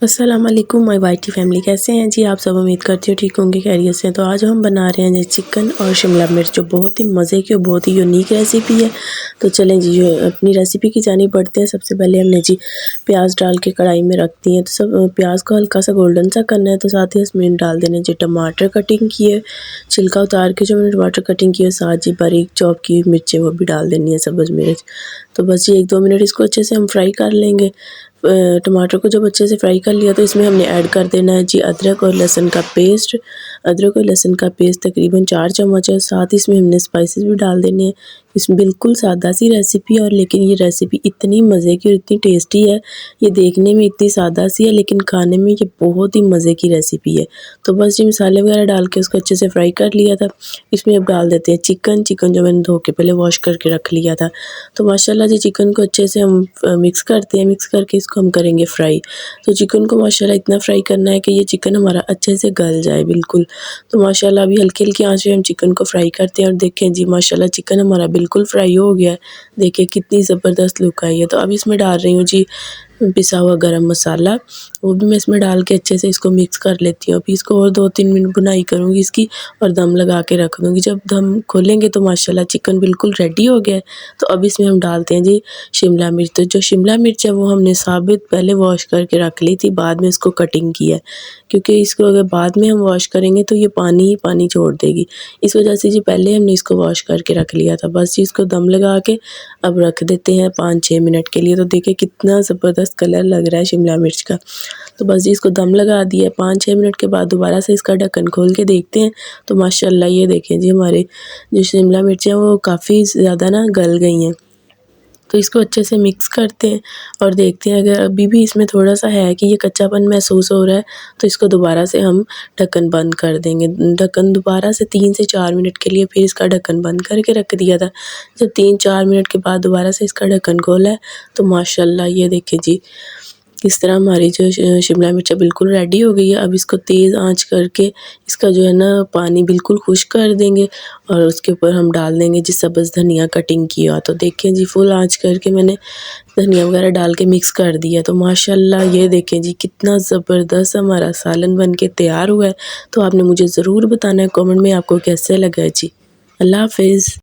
अस्सलाम वालेकुम my whitey family, कैसे हैं जी आप सब। उम्मीद करती हूँ ठीक होंगे, खैरियत से। तो आज हम बना रहे हैं जी चिकन और शिमला मिर्च, जो बहुत ही मज़े की और बहुत ही यूनिक रेसिपी है। तो चलें जी अपनी रेसिपी की जानिब बढ़ते हैं। सबसे पहले हमने जी प्याज डाल के कढ़ाई में रख दी है। तो सब प्याज को हल्का सा गोल्डन सा करना है। तो साथ ही इसमें डाल देने जी टमाटर कटिंग किए, छिलका उतार के जो मैंने टमाटर कटिंग किए, साथ जी बारीक चॉप की मिर्चें वो भी डाल देनी है, सब्ज़ मिर्च। तो बस जी 1-2 मिनट इसको अच्छे से हम फ्राई कर लेंगे। टमाटर को जब अच्छे से फ्राई कर लिया तो इसमें हमने ऐड कर देना है जी अदरक और लहसुन का पेस्ट। अदरक और लहसुन का पेस्ट तकरीबन 4 चम्मच है। साथ ही इसमें हमने स्पाइसेस भी डाल देने हैं। इसमें बिल्कुल सादा सी रेसिपी है, और लेकिन ये रेसिपी इतनी मज़े की और इतनी टेस्टी है। ये देखने में इतनी सादा सी है, लेकिन खाने में ये बहुत ही मज़े की रेसिपी है। तो बस ये मसाले वगैरह डाल के उसको अच्छे से फ्राई कर लिया था। इसमें अब डाल देते हैं चिकन जो मैंने धो के पहले वॉश करके रख लिया था। तो माशाल्लाह जी चिकन को अच्छे से हम मिक्स करते हैं। मिक्स करके इसको हम करेंगे फ्राई। तो चिकन को माशाल्लाह इतना फ्राई करना है कि ये चिकन हमारा अच्छे से गल जाए बिल्कुल। तो माशाल्लाह अभी हल्की-हल्की आँच में हम चिकन को फ्राई करते हैं, और देखें जी माशाल्लाह चिकन हमारा बिल्कुल फ्राई हो गया है। देखिए कितनी ज़बरदस्त लुक आई है। तो अब इसमें डाल रही हूँ जी पिसा हुआ गरम मसाला, वो भी मैं इसमें डाल के अच्छे से इसको मिक्स कर लेती हूँ। अभी इसको और 2-3 मिनट भुनाई करूँगी इसकी, और दम लगा के रख दूँगी। जब दम खोलेंगे तो माशाल्लाह चिकन बिल्कुल रेडी हो गया है। तो अब इसमें हम डालते हैं जी शिमला मिर्च। तो जो शिमला मिर्च है वो हमने साबित पहले वॉश करके रख ली थी, बाद में इसको कटिंग किया है, क्योंकि इसको अगर बाद में हम वॉश करेंगे तो ये पानी ही पानी छोड़ देगी। इस वजह से जी पहले हमने इसको वॉश करके रख लिया था। बस जी इसको दम लगा के अब रख देते हैं 5-6 मिनट के लिए। तो देखिए कितना ज़बरदस्त कलर लग रहा है शिमला मिर्च का। तो बस जी इसको दम लगा दिया। 5-6 मिनट के बाद दोबारा से इसका ढक्कन खोल के देखते हैं। तो माशाल्लाह ये देखें जी हमारे जो शिमला मिर्च हैं वो काफ़ी ज़्यादा ना गल गई हैं। तो इसको अच्छे से मिक्स करते हैं और देखते हैं, अगर अभी भी इसमें थोड़ा-सा है कि ये कच्चापन महसूस हो रहा है, तो इसको दोबारा से हम ढक्कन बंद कर देंगे। ढक्कन दोबारा से 3 से 4 मिनट के लिए फिर इसका ढक्कन बंद करके रख दिया था। जब 3-4 मिनट के बाद दोबारा से इसका ढक्कन खोला है, तो माशाल्लाह ये देखिए जी किस तरह हमारी जो शिमला मिर्च बिल्कुल रेडी हो गई है। अब इसको तेज़ आंच करके इसका जो है ना पानी बिल्कुल खुश्क कर देंगे, और उसके ऊपर हम डाल देंगे जी सब्ज़ धनिया कटिंग किया। तो देखें जी फुल आंच करके मैंने धनिया वगैरह डाल के मिक्स कर दिया। तो माशाल्लाह ये देखें जी कितना ज़बरदस्त हमारा सालन बन के तैयार हुआ है। तो आपने मुझे ज़रूर बताना है कमेंट में आपको कैसे लगा है जी। अल्लाह हाफ़िज़।